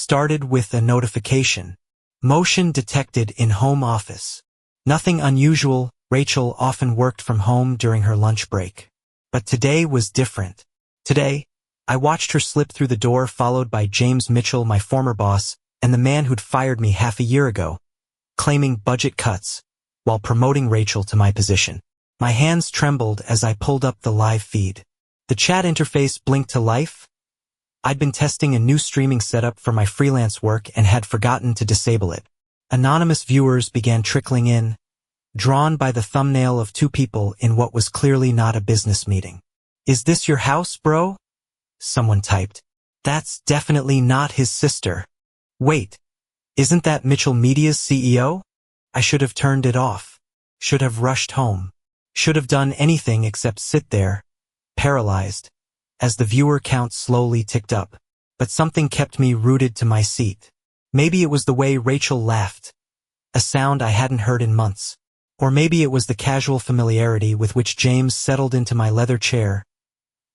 started with a notification. Motion detected in home office. Nothing unusual. Rachel often worked from home during her lunch break. But today was different. Today, I watched her slip through the door, followed by James Mitchell, my former boss, and the man who'd fired me half a year ago, claiming budget cuts while promoting Rachel to my position. My hands trembled as I pulled up the live feed. The chat interface blinked to life. I'd been testing a new streaming setup for my freelance work and had forgotten to disable it. Anonymous viewers began trickling in, drawn by the thumbnail of two people in what was clearly not a business meeting. "Is this your house, bro?" someone typed. "That's definitely not his sister." "Wait, isn't that Mitchell Media's CEO?" I should have turned it off. Should have rushed home. Should have done anything except sit there, paralyzed, as the viewer count slowly ticked up. But something kept me rooted to my seat. Maybe it was the way Rachel laughed, a sound I hadn't heard in months. Or maybe it was the casual familiarity with which James settled into my leather chair,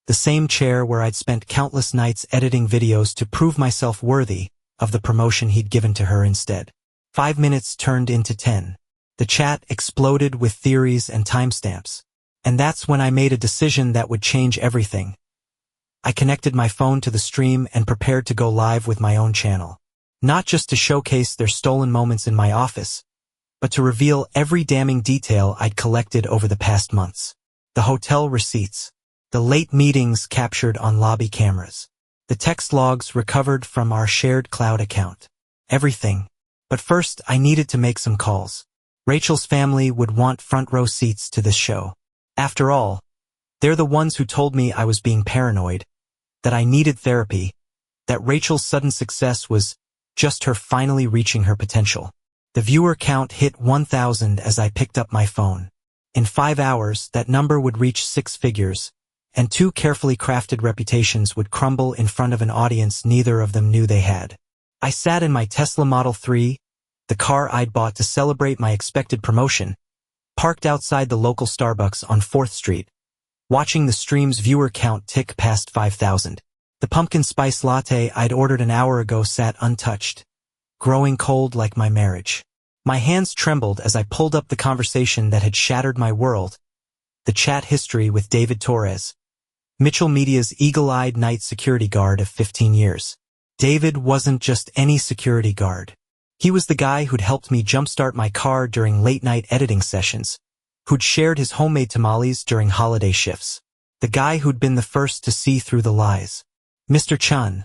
the same chair where I'd spent countless nights editing videos to prove myself worthy of the promotion he'd given to her instead. 5 minutes turned into 10. The chat exploded with theories and timestamps. And that's when I made a decision that would change everything. I connected my phone to the stream and prepared to go live with my own channel. Not just to showcase their stolen moments in my office, but to reveal every damning detail I'd collected over the past months. The hotel receipts, the late meetings captured on lobby cameras, the text logs recovered from our shared cloud account. Everything. But first, I needed to make some calls. Rachel's family would want front row seats to this show. After all, they're the ones who told me I was being paranoid, that I needed therapy, that Rachel's sudden success was just her finally reaching her potential. The viewer count hit 1,000 as I picked up my phone. In 5 hours, that number would reach 6 figures, and 2 carefully crafted reputations would crumble in front of an audience neither of them knew they had. I sat in my Tesla Model 3, the car I'd bought to celebrate my expected promotion, parked outside the local Starbucks on 4th Street, watching the stream's viewer count tick past 5,000. The pumpkin spice latte I'd ordered an hour ago sat untouched, growing cold like my marriage. My hands trembled as I pulled up the conversation that had shattered my world, the chat history with David Torres, Mitchell Media's eagle-eyed night security guard of 15 years. David wasn't just any security guard. He was the guy who'd helped me jumpstart my car during late-night editing sessions, who'd shared his homemade tamales during holiday shifts, the guy who'd been the first to see through the lies. Mr. Chun.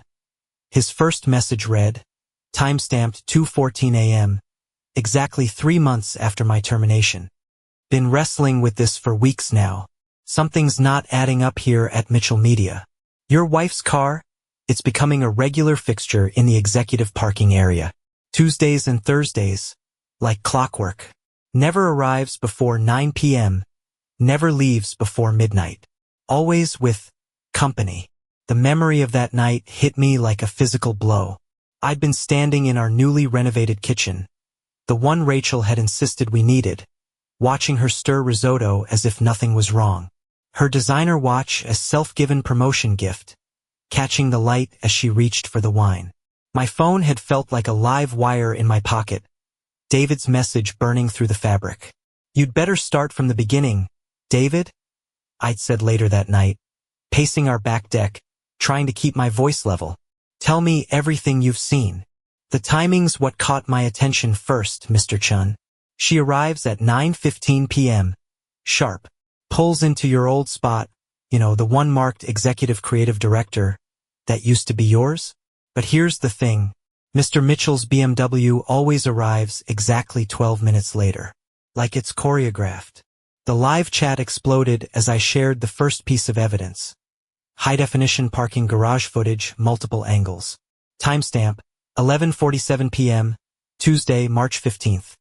His first message read, timestamped 2:14 a.m., exactly 3 months after my termination. Been wrestling with this for weeks now. Something's not adding up here at Mitchell Media. Your wife's car? It's becoming a regular fixture in the executive parking area. Tuesdays and Thursdays, like clockwork. Never arrives before 9 p.m., never leaves before midnight. Always with company. The memory of that night hit me like a physical blow. I'd been standing in our newly renovated kitchen, the one Rachel had insisted we needed, watching her stir risotto as if nothing was wrong. Her designer watch a self-given promotion gift, catching the light as she reached for the wine. My phone had felt like a live wire in my pocket, David's message burning through the fabric. "You'd better start from the beginning, David," I'd said later that night, pacing our back deck, trying to keep my voice level. "Tell me everything you've seen. The timing's what caught my attention first, Mr. Chun. She arrives at 9:15 p.m. sharp, pulls into your old spot, the one marked executive creative director that used to be yours. But here's the thing, Mr. Mitchell's BMW always arrives exactly 12 minutes later, like it's choreographed." The live chat exploded as I shared the first piece of evidence. High-definition parking garage footage, multiple angles. Timestamp, 11:47 p.m., Tuesday, March 15th.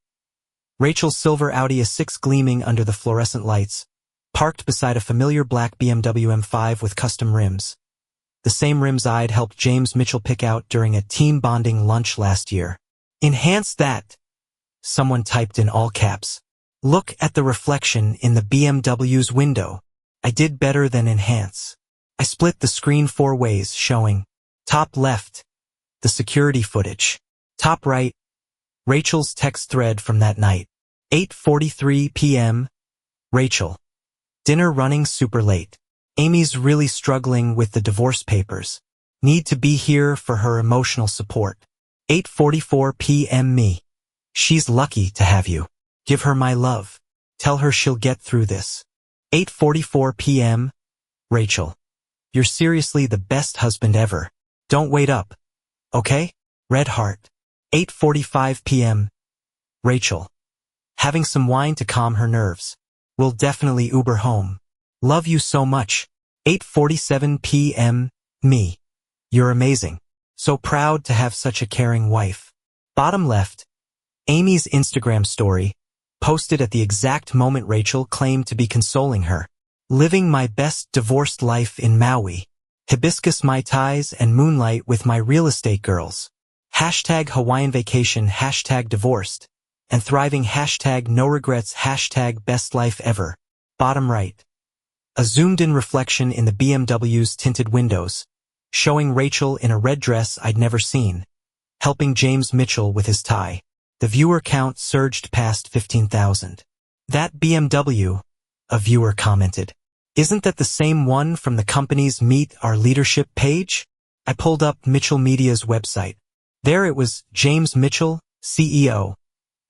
Rachel's silver Audi A6 gleaming under the fluorescent lights, parked beside a familiar black BMW M5 with custom rims. The same rims I'd helped James Mitchell pick out during a team bonding lunch last year. "Enhance that," someone typed in all caps. "Look at the reflection in the BMW's window." I did better than enhance. I split the screen 4 ways, showing top left, the the security footage. Top right, Rachel's text thread from that night. 8:43 p.m. Rachel. Dinner running super late. Amy's really struggling with the divorce papers. Need to be here for her emotional support. 8:44 p.m. Me. She's lucky to have you. Give her my love. Tell her she'll get through this. 8:44 p.m. Rachel. You're seriously the best husband ever. Don't wait up. Okay? Red heart. 8:45 p.m. Rachel. Having some wine to calm her nerves. We'll definitely Uber home. Love you so much. 8:47 p.m. Me. You're amazing. So proud to have such a caring wife. Bottom left. Amy's Instagram story, posted at the exact moment Rachel claimed to be consoling her. Living my best divorced life in Maui. Hibiscus Mai Tais and moonlight with my real estate girls. Hashtag Hawaiian vacation, hashtag divorced. And thriving, hashtag no regrets, hashtag best life ever. Bottom right. A zoomed-in reflection in the BMW's tinted windows, showing Rachel in a red dress I'd never seen, helping James Mitchell with his tie. The viewer count surged past 15,000. That BMW, a viewer commented. Isn't that the same one from the company's Meet Our Leadership page? I pulled up Mitchell Media's website. There it was, James Mitchell, CEO,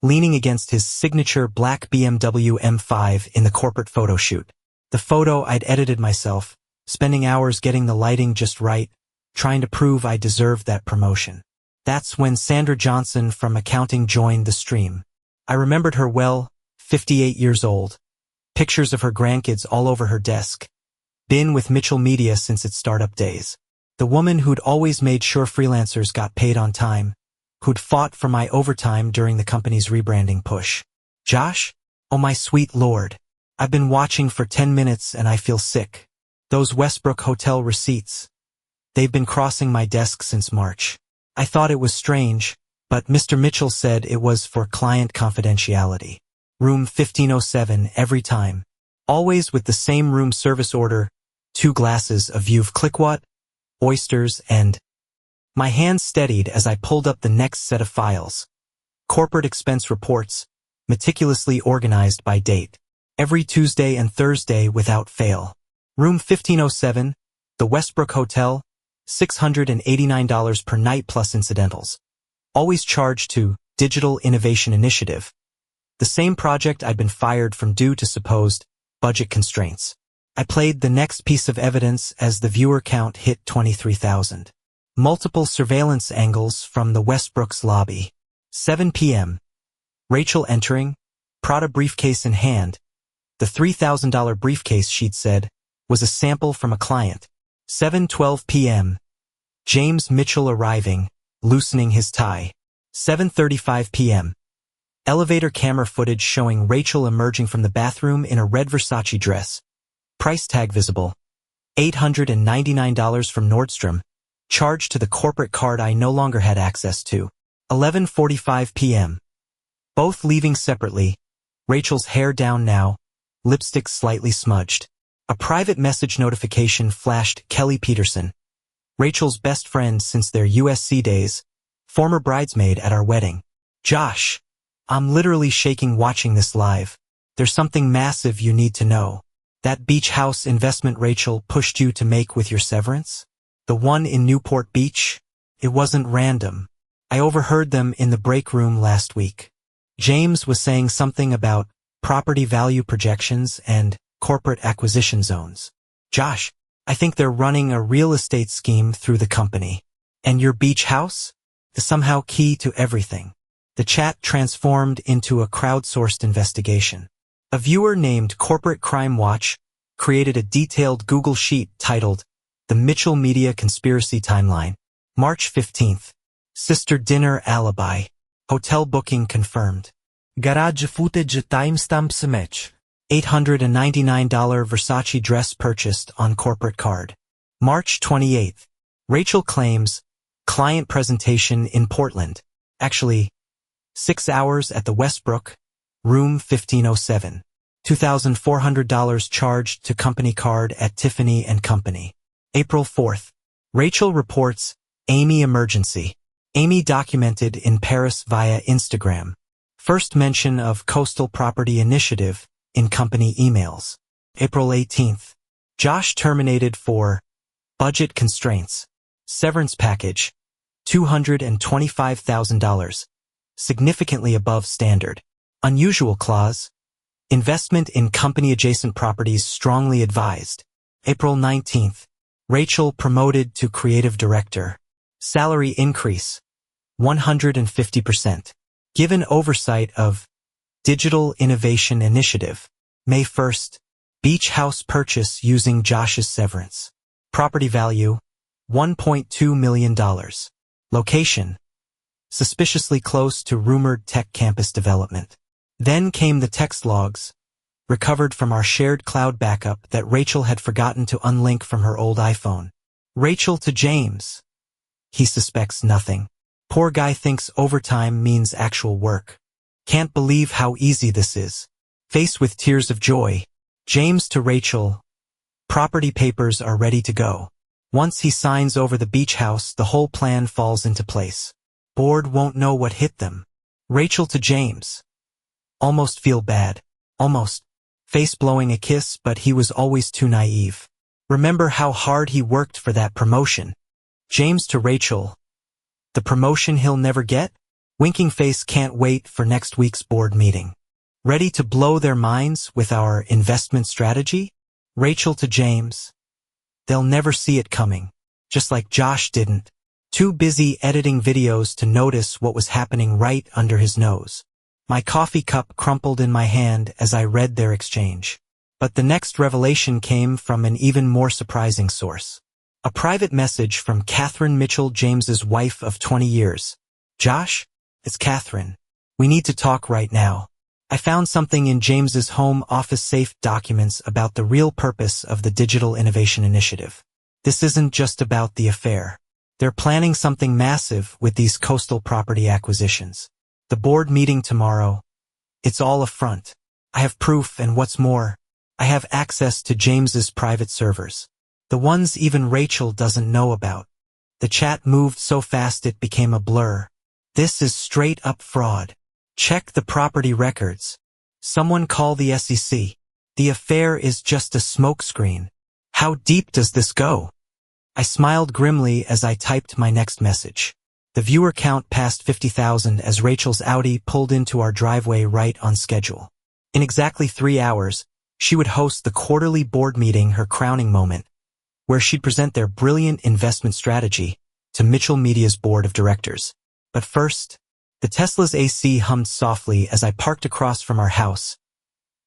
leaning against his signature black BMW M5 in the corporate photo shoot. The photo I'd edited myself, spending hours getting the lighting just right, trying to prove I deserved that promotion. That's when Sandra Johnson from accounting joined the stream. I remembered her well, 58 years old. Pictures of her grandkids all over her desk. Been with Mitchell Media since its startup days. The woman who'd always made sure freelancers got paid on time, who'd fought for my overtime during the company's rebranding push. Josh? Oh my sweet lord. I've been watching for 10 minutes and I feel sick. Those Westbrook Hotel receipts. They've been crossing my desk since March. I thought it was strange, but Mr. Mitchell said it was for client confidentiality. Room 1507 every time. Always with the same room service order, 2 glasses of Veuve Clicquot, oysters, and... My hand steadied as I pulled up the next set of files. Corporate expense reports, meticulously organized by date. Every Tuesday and Thursday without fail. Room 1507, the Westbrook Hotel, $689 per night plus incidentals. Always charged to Digital Innovation Initiative. The same project I'd been fired from due to supposed budget constraints. I played the next piece of evidence as the viewer count hit 23,000. Multiple surveillance angles from the Westbrook's lobby. 7 p.m. Rachel entering, Prada briefcase in hand. The $3,000 briefcase, she'd said, was a sample from a client. 7:12 p.m. James Mitchell arriving, loosening his tie. 7:35 p.m. Elevator camera footage showing Rachel emerging from the bathroom in a red Versace dress. Price tag visible. $899 from Nordstrom. Charged to the corporate card I no longer had access to. 11:45 p.m. Both leaving separately. Rachel's hair down now, lipstick slightly smudged. A private message notification flashed. Kelly Peterson, Rachel's best friend since their USC days, former bridesmaid at our wedding. Josh, I'm literally shaking watching this live. There's something massive you need to know. That beach house investment Rachel pushed you to make with your severance? The one in Newport Beach? It wasn't random. I overheard them in the break room last week. James was saying something about property value projections and corporate acquisition zones. Josh, I think they're running a real estate scheme through the company. And your beach house? Is somehow key to everything. The chat transformed into a crowdsourced investigation. A viewer named Corporate Crime Watch created a detailed Google sheet titled The Mitchell Media Conspiracy Timeline. March 15th. Sister dinner alibi. Hotel booking confirmed. Garage footage timestamps match. $899 Versace dress purchased on corporate card. March 28th. Rachel claims client presentation in Portland. Actually, 6 hours at the Westbrook, room 1507. $2,400 charged to company card at Tiffany & Company. April 4th. Rachel reports Amy emergency. Amy documented in Paris via Instagram. First mention of Coastal Property Initiative in company emails. April 18th. Josh terminated for budget constraints. Severance package. $225,000. Significantly above standard. Unusual clause. Investment in company-adjacent properties strongly advised. April 19th. Rachel promoted to creative director. Salary increase. 150%. Given oversight of Digital Innovation Initiative. May 1st. Beach house purchase using Josh's severance. Property value. $1.2 million. Location. Suspiciously close to rumored tech campus development. Then came the text logs, recovered from our shared cloud backup that Rachel had forgotten to unlink from her old iPhone. Rachel to James. He suspects nothing. Poor guy thinks overtime means actual work. Can't believe how easy this is. Faced with tears of joy. James to Rachel. Property papers are ready to go. Once he signs over the beach house, the whole plan falls into place. Board won't know what hit them. Rachel to James. Almost feel bad. Almost. Face blowing a kiss, but he was always too naive. Remember how hard he worked for that promotion. James to Rachel. The promotion he'll never get? Winking face can't wait for next week's board meeting. Ready to blow their minds with our investment strategy? Rachel to James. They'll never see it coming. Just like Josh didn't. Too busy editing videos to notice what was happening right under his nose. My coffee cup crumpled in my hand as I read their exchange. But the next revelation came from an even more surprising source. A private message from Catherine Mitchell, James's wife of 20 years. Josh, it's Catherine. We need to talk right now. I found something in James's home office safe documents about the real purpose of the Digital Innovation Initiative. This isn't just about the affair. They're planning something massive with these coastal property acquisitions. The board meeting tomorrow. It's all a front. I have proof, and what's more, I have access to James's private servers. The ones even Rachel doesn't know about. The chat moved so fast it became a blur. This is straight up fraud. Check the property records. Someone call the SEC. The affair is just a smokescreen. How deep does this go? I smiled grimly as I typed my next message. The viewer count passed 50,000 as Rachel's Audi pulled into our driveway right on schedule. In exactly 3 hours, she would host the quarterly board meeting, her crowning moment, where she'd present their brilliant investment strategy to Mitchell Media's board of directors. But first, the Tesla's AC hummed softly as I parked across from our house,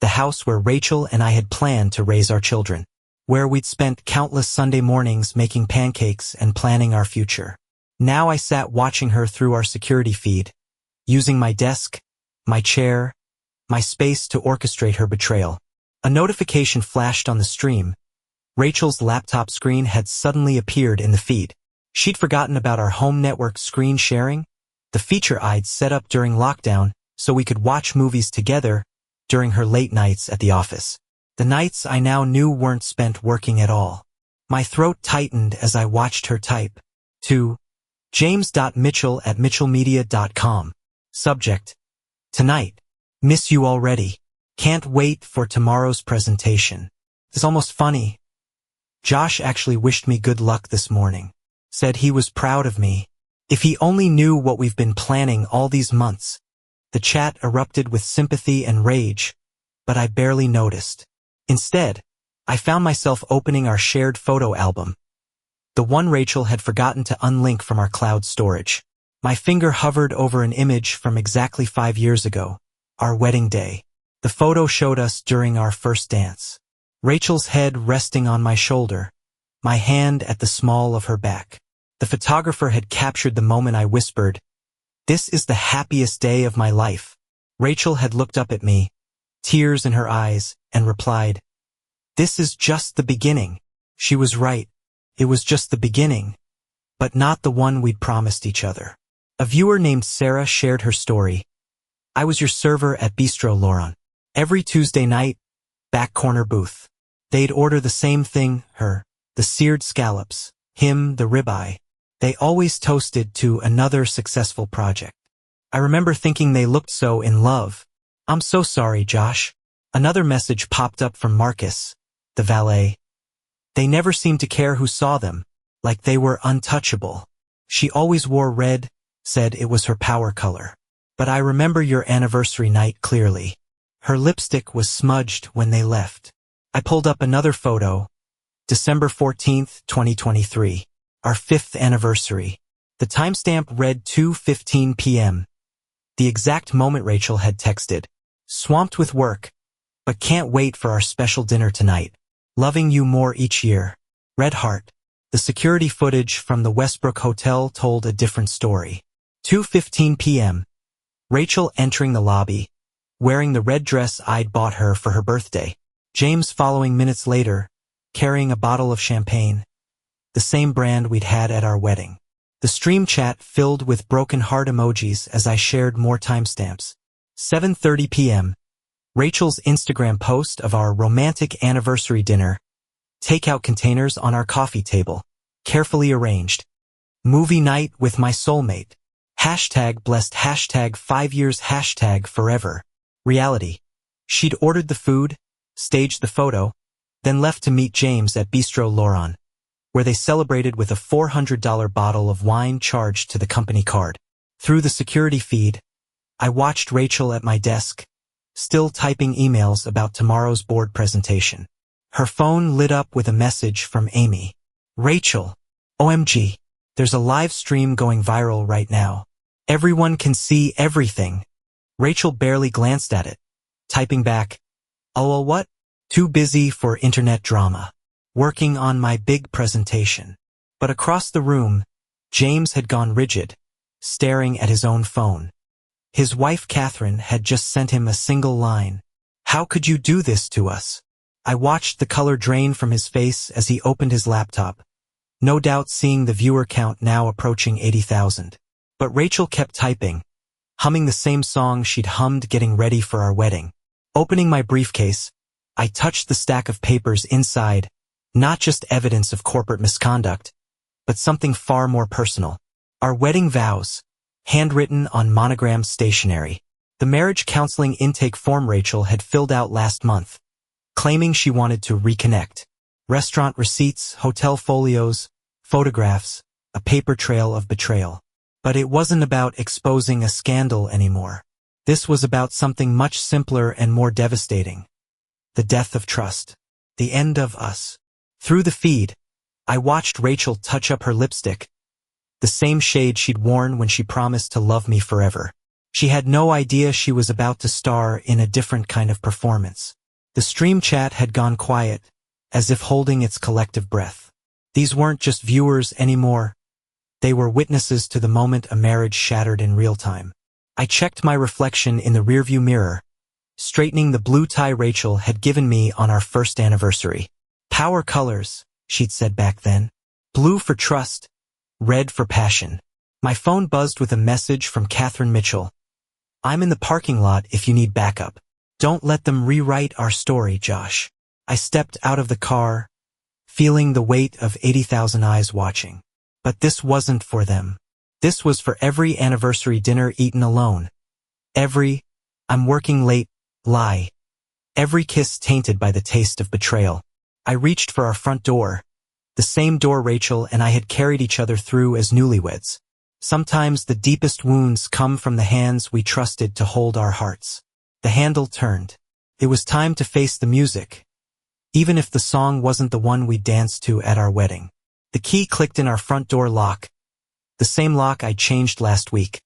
the house where Rachel and I had planned to raise our children, where we'd spent countless Sunday mornings making pancakes and planning our future. Now I sat watching her through our security feed, using my desk, my chair, my space to orchestrate her betrayal. A notification flashed on the stream. Rachel's laptop screen had suddenly appeared in the feed. She'd forgotten about our home network screen sharing, the feature I'd set up during lockdown so we could watch movies together during her late nights at the office. The nights I now knew weren't spent working at all. My throat tightened as I watched her type. To james.mitchell@mitchellmedia.com. Subject: Tonight. Miss you already. Can't wait for tomorrow's presentation. It's almost funny. Josh actually wished me good luck this morning. Said he was proud of me. If he only knew what we've been planning all these months. The chat erupted with sympathy and rage, but I barely noticed. Instead, I found myself opening our shared photo album, the one Rachel had forgotten to unlink from our cloud storage. My finger hovered over an image from exactly 5 years ago, our wedding day. The photo showed us during our first dance. Rachel's head resting on my shoulder, my hand at the small of her back. The photographer had captured the moment I whispered, "This is the happiest day of my life." Rachel had looked up at me, tears in her eyes, and replied, "This is just the beginning." She was right. It was just the beginning, but not the one we'd promised each other. A viewer named Sarah shared her story. I was your server at Bistro Laurent. Every Tuesday night, back corner booth. They'd order the same thing, her, the seared scallops, him, the ribeye. They always toasted to another successful project. I remember thinking they looked so in love. I'm so sorry, Josh. Another message popped up from Marcus, the valet. They never seemed to care who saw them, like they were untouchable. She always wore red, said it was her power color. But I remember your anniversary night clearly. Her lipstick was smudged when they left. I pulled up another photo, December 14th, 2023, our 5th anniversary. The timestamp read 2:15 p.m. The exact moment Rachel had texted, swamped with work, but can't wait for our special dinner tonight. Loving you more each year. Red heart. The security footage from the Westbrook Hotel told a different story. 2:15 p.m. Rachel entering the lobby, wearing the red dress I'd bought her for her birthday. James following minutes later, carrying a bottle of champagne, the same brand we'd had at our wedding. The stream chat filled with broken heart emojis as I shared more timestamps. 7:30 p.m. Rachel's Instagram post of our romantic anniversary dinner. Takeout containers on our coffee table, carefully arranged. Movie night with my soulmate. Hashtag blessed, hashtag 5 years, hashtag forever. Reality. She'd ordered the food, staged the photo, then left to meet James at Bistro Laurent, where they celebrated with a $400 bottle of wine charged to the company card. Through the security feed, I watched Rachel at my desk, still typing emails about tomorrow's board presentation. Her phone lit up with a message from Amy. Rachel, OMG, there's a live stream going viral right now. Everyone can see everything. Rachel barely glanced at it, typing back, "Oh, what? Too busy for internet drama. Working on my big presentation." But across the room, James had gone rigid, staring at his own phone. His wife Catherine had just sent him a single line. "How could you do this to us?" I watched the color drain from his face as he opened his laptop, no doubt seeing the viewer count now approaching 80,000. But Rachel kept typing, humming the same song she'd hummed getting ready for our wedding. Opening my briefcase, I touched the stack of papers inside, not just evidence of corporate misconduct, but something far more personal. Our wedding vows, handwritten on monogram stationery. The marriage counseling intake form Rachel had filled out last month, claiming she wanted to reconnect. Restaurant receipts, hotel folios, photographs, a paper trail of betrayal. But it wasn't about exposing a scandal anymore. This was about something much simpler and more devastating. The death of trust. The end of us. Through the feed, I watched Rachel touch up her lipstick, the same shade she'd worn when she promised to love me forever. She had no idea she was about to star in a different kind of performance. The stream chat had gone quiet, as if holding its collective breath. These weren't just viewers anymore. They were witnesses to the moment a marriage shattered in real time. I checked my reflection in the rearview mirror, straightening the blue tie Rachel had given me on our first anniversary. Power colors, she'd said back then. Blue for trust, red for passion. My phone buzzed with a message from Catherine Mitchell. "I'm in the parking lot if you need backup. Don't let them rewrite our story, Josh." I stepped out of the car, feeling the weight of 80,000 eyes watching. But this wasn't for them. This was for every anniversary dinner eaten alone. Every, "I'm working late," lie. Every kiss tainted by the taste of betrayal. I reached for our front door, the same door Rachel and I had carried each other through as newlyweds. Sometimes the deepest wounds come from the hands we trusted to hold our hearts. The handle turned. It was time to face the music, even if the song wasn't the one we danced to at our wedding. The key clicked in our front door lock, the same lock I changed last week,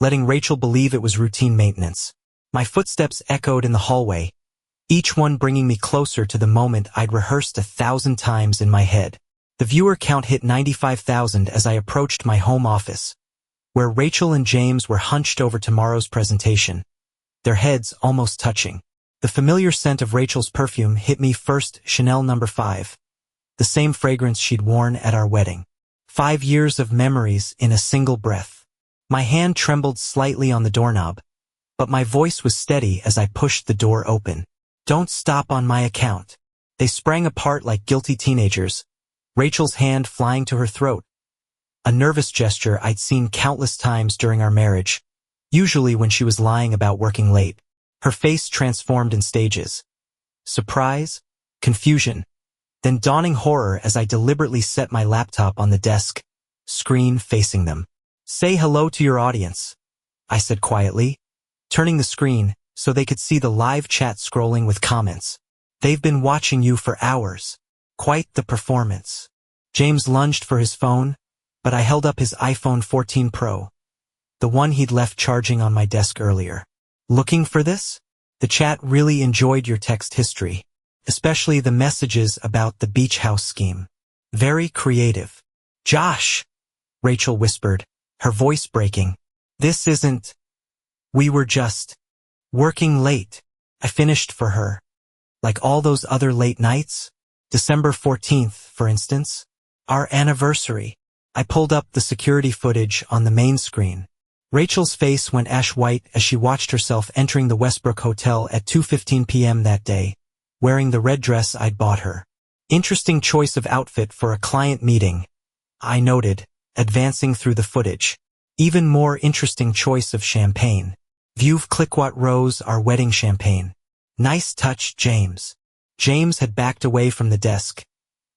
letting Rachel believe it was routine maintenance. My footsteps echoed in the hallway, each one bringing me closer to the moment I'd rehearsed 1,000 times in my head. The viewer count hit 95,000 as I approached my home office, where Rachel and James were hunched over tomorrow's presentation, their heads almost touching. The familiar scent of Rachel's perfume hit me first, Chanel No. 5. The same fragrance she'd worn at our wedding. 5 years of memories in a single breath. My hand trembled slightly on the doorknob, but my voice was steady as I pushed the door open. "Don't stop on my account." They sprang apart like guilty teenagers, Rachel's hand flying to her throat, a nervous gesture I'd seen countless times during our marriage, usually when she was lying about working late. Her face transformed in stages. Surprise, confusion, then dawning horror as I deliberately set my laptop on the desk, screen facing them. "Say hello to your audience," I said quietly, turning the screen so they could see the live chat scrolling with comments. "They've been watching you for hours. Quite the performance." James lunged for his phone, but I held up his iPhone 14 Pro, the one he'd left charging on my desk earlier. "Looking for this? The chat really enjoyed your text history, especially the messages about the beach house scheme. Very creative." "Josh," Rachel whispered, her voice breaking. "This isn't... We were just working late." I finished for her. "Like all those other late nights? December 14th, for instance? Our anniversary." I pulled up the security footage on the main screen. Rachel's face went ash-white as she watched herself entering the Westbrook Hotel at 2:15 p.m. that day, wearing the red dress I'd bought her. "Interesting choice of outfit for a client meeting," I noted, advancing through the footage. "Even more interesting choice of champagne. Veuve Clicquot Rose, our wedding champagne. Nice touch, James." James had backed away from the desk,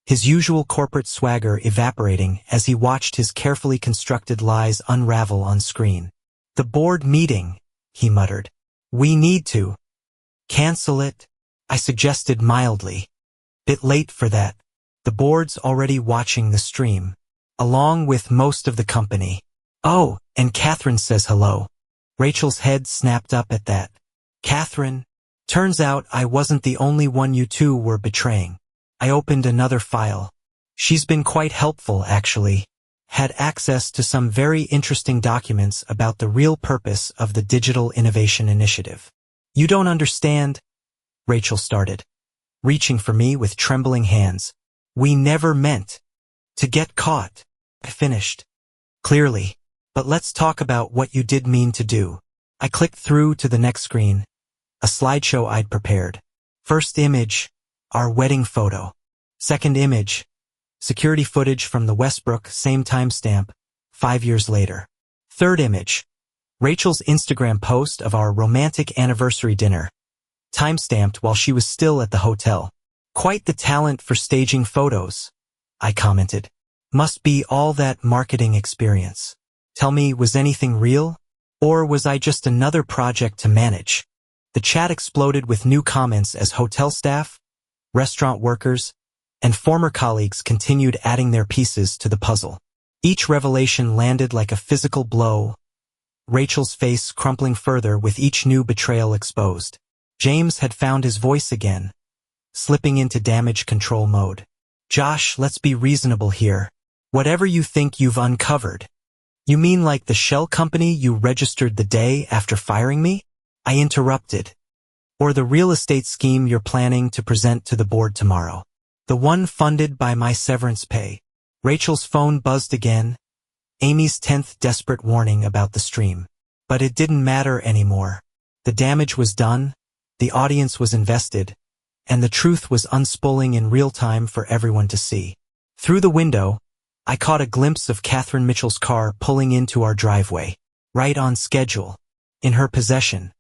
his usual corporate swagger evaporating as he watched his carefully constructed lies unravel on screen. "The board meeting," he muttered. "We need to cancel it," I suggested mildly. "Bit late for that. The board's already watching the stream, along with most of the company." "Oh, and Catherine says hello." Rachel's head snapped up at that. "Catherine? Turns out I wasn't the only one you two were betraying." I opened another file. "She's been quite helpful, actually. Had access to some very interesting documents about the real purpose of the Digital Innovation Initiative." "You don't understand," Rachel started, reaching for me with trembling hands. "We never meant to get caught," I finished. "Clearly. But let's talk about what you did mean to do." I clicked through to the next screen, a slideshow I'd prepared. First image, our wedding photo. Second image, security footage from the Westbrook, same timestamp, 5 years later. Third image, Rachel's Instagram post of our romantic anniversary dinner, timestamped while she was still at the hotel. "Quite the talent for staging photos," I commented. "Must be all that marketing experience. Tell me, was anything real? Or was I just another project to manage?" The chat exploded with new comments as hotel staff, restaurant workers, and former colleagues continued adding their pieces to the puzzle. Each revelation landed like a physical blow, Rachel's face crumpling further with each new betrayal exposed. James had found his voice again, slipping into damage control mode. "Josh, let's be reasonable here. Whatever you think you've uncovered. You mean like the shell company you registered the day after firing me?" I interrupted. "Or the real estate scheme you're planning to present to the board tomorrow. The one funded by my severance pay." Rachel's phone buzzed again, Amy's 10th desperate warning about the stream. But it didn't matter anymore. The damage was done, the audience was invested, and the truth was unspooling in real time for everyone to see. Through the window, I caught a glimpse of Catherine Mitchell's car pulling into our driveway, right on schedule. In her possession,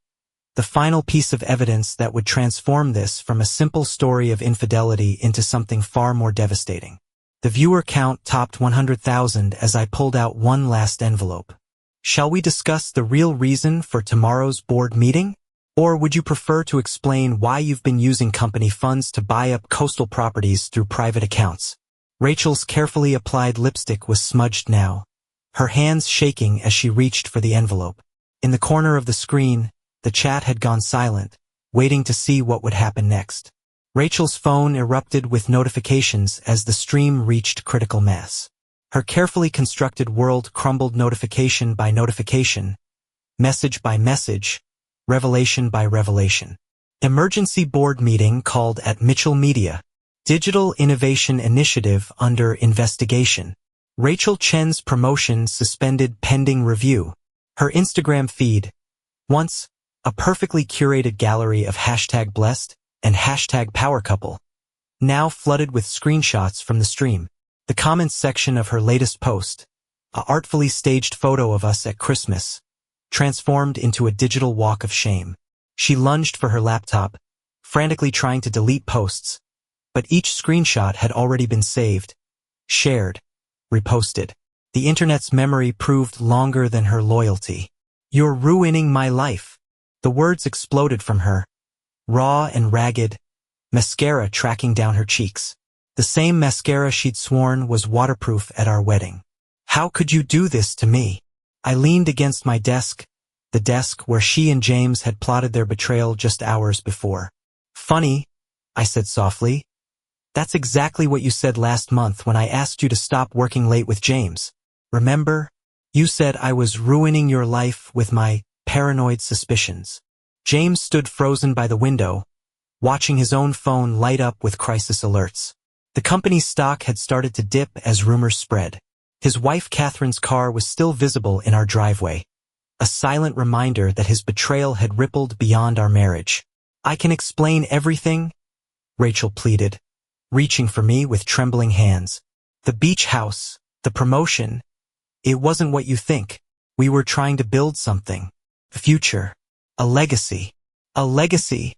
the final piece of evidence that would transform this from a simple story of infidelity into something far more devastating. The viewer count topped 100,000 as I pulled out one last envelope. "Shall we discuss the real reason for tomorrow's board meeting? Or would you prefer to explain why you've been using company funds to buy up coastal properties through private accounts?" Rachel's carefully applied lipstick was smudged now, her hands shaking as she reached for the envelope. In the corner of the screen, the chat had gone silent, waiting to see what would happen next. Rachel's phone erupted with notifications as the stream reached critical mass. Her carefully constructed world crumbled notification by notification, message by message, revelation by revelation. Emergency board meeting called at Mitchell Media. Digital Innovation Initiative under investigation. Rachel Chen's promotion suspended pending review. Her Instagram feed, once a perfectly curated gallery of #blessed and #powercouple, now flooded with screenshots from the stream. The comments section of her latest post, A artfully staged photo of us at Christmas, transformed into a digital walk of shame. She lunged for her laptop, frantically trying to delete posts, but each screenshot had already been saved, shared, reposted. The internet's memory proved longer than her loyalty. "You're ruining my life." The words exploded from her, raw and ragged, mascara tracking down her cheeks. The same mascara she'd sworn was waterproof at our wedding. "How could you do this to me?" I leaned against my desk, the desk where she and James had plotted their betrayal just hours before. "Funny," I said softly. "That's exactly what you said last month when I asked you to stop working late with James. Remember? You said I was ruining your life with my paranoid suspicions." James stood frozen by the window, watching his own phone light up with crisis alerts. The company's stock had started to dip as rumors spread. His wife Catherine's car was still visible in our driveway, a silent reminder that his betrayal had rippled beyond our marriage. "I can explain everything," Rachel pleaded, reaching for me with trembling hands. "The beach house, the promotion, it wasn't what you think. We were trying to build something. A future. A legacy." "A legacy,"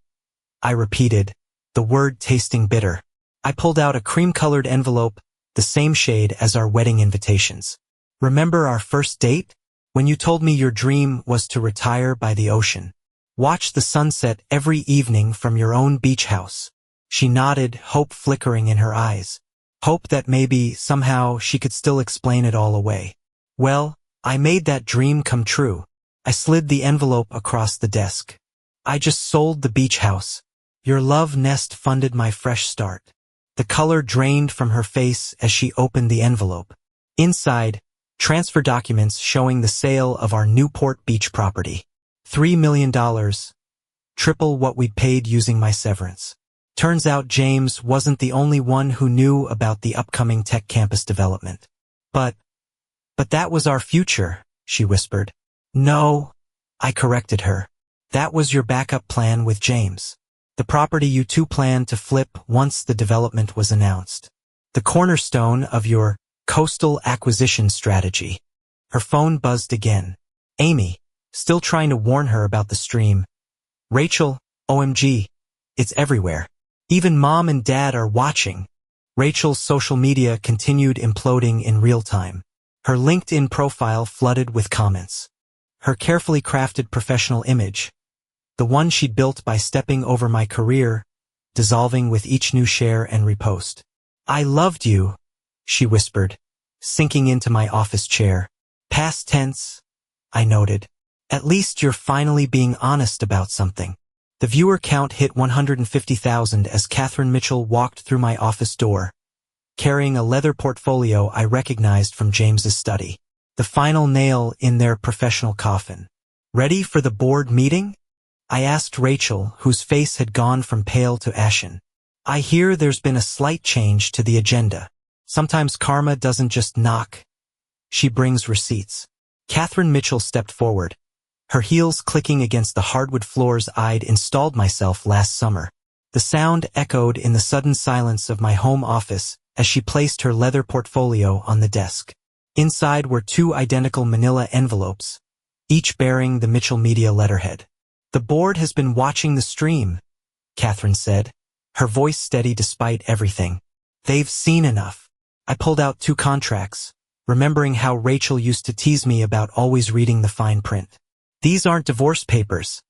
I repeated, the word tasting bitter. I pulled out a cream-colored envelope, the same shade as our wedding invitations. "Remember our first date? When you told me your dream was to retire by the ocean. Watch the sunset every evening from your own beach house." She nodded, hope flickering in her eyes. Hope that maybe, somehow, she could still explain it all away. "Well, I made that dream come true." I slid the envelope across the desk. "I just sold the beach house. Your love nest funded my fresh start." The color drained from her face as she opened the envelope. Inside, transfer documents showing the sale of our Newport Beach property. $3 million, triple what we paid using my severance. Turns out James wasn't the only one who knew about the upcoming tech campus development. But that was our future," she whispered. "No," I corrected her. "That was your backup plan with James. The property you two planned to flip once the development was announced. The cornerstone of your coastal acquisition strategy." Her phone buzzed again. Amy, still trying to warn her about the stream. "Rachel, OMG, it's everywhere. Even Mom and Dad are watching." Rachel's social media continued imploding in real time. Her LinkedIn profile flooded with comments. Her carefully crafted professional image, the one she'd built by stepping over my career, dissolving with each new share and repost. "I loved you," she whispered, sinking into my office chair. "Past tense," I noted. "At least you're finally being honest about something." The viewer count hit 150,000 as Catherine Mitchell walked through my office door, carrying a leather portfolio I recognized from James's study, the final nail in their professional coffin. "Ready for the board meeting?" I asked Rachel, whose face had gone from pale to ashen. "I hear there's been a slight change to the agenda. Sometimes karma doesn't just knock. She brings receipts." Catherine Mitchell stepped forward, her heels clicking against the hardwood floors I'd installed myself last summer. The sound echoed in the sudden silence of my home office as she placed her leather portfolio on the desk. Inside were 2 identical manila envelopes, each bearing the Mitchell Media letterhead. "The board has been watching the stream," Catherine said, her voice steady despite everything. "They've seen enough." I pulled out 2 contracts, remembering how Rachel used to tease me about always reading the fine print. "These aren't divorce papers,"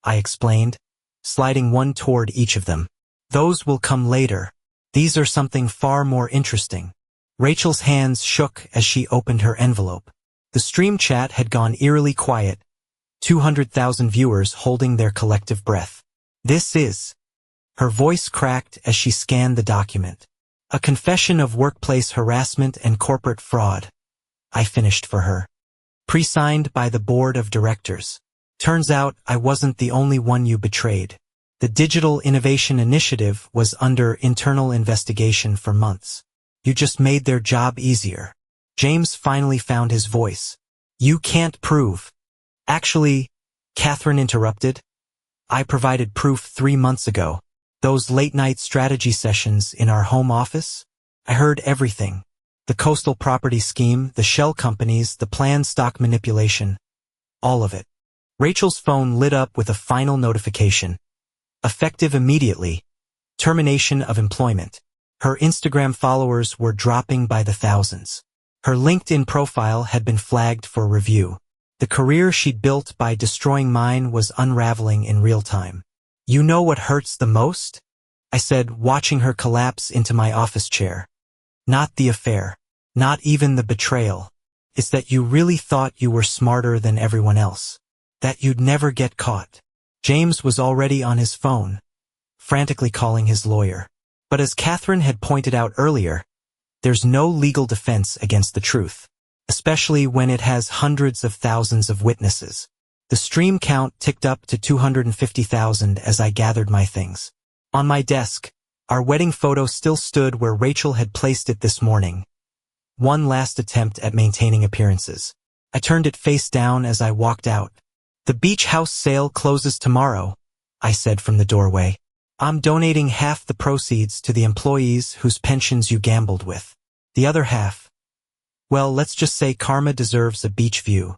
I explained, sliding one toward each of them. "Those will come later. These are something far more interesting." Rachel's hands shook as she opened her envelope. The stream chat had gone eerily quiet, 200,000 viewers holding their collective breath. "This is..." Her voice cracked as she scanned the document. "A confession of workplace harassment and corporate fraud," I finished for her. "Pre-signed by the board of directors. Turns out I wasn't the only one you betrayed. The Digital Innovation Initiative was under internal investigation for months. You just made their job easier." James finally found his voice. "You can't prove..." "Actually," Catherine interrupted, "I provided proof 3 months ago. Those late-night strategy sessions in our home office? I heard everything. The coastal property scheme, the shell companies, the planned stock manipulation. All of it. Rachel's phone lit up with a final notification. Effective immediately. Termination of employment. Her Instagram followers were dropping by the thousands. Her LinkedIn profile had been flagged for review. The career she'd built by destroying mine was unraveling in real time. You know what hurts the most? I said, watching her collapse into my office chair. Not the affair. Not even the betrayal. It's that you really thought you were smarter than everyone else. That you'd never get caught. James was already on his phone, frantically calling his lawyer. But as Catherine had pointed out earlier, there's no legal defense against the truth, especially when it has hundreds of thousands of witnesses. The stream count ticked up to 250,000 as I gathered my things. On my desk, our wedding photo still stood where Rachel had placed it this morning. One last attempt at maintaining appearances. I turned it face down as I walked out. The beach house sale closes tomorrow, I said from the doorway. I'm donating half the proceeds to the employees whose pensions you gambled with. The other half, well, let's just say karma deserves a beach view.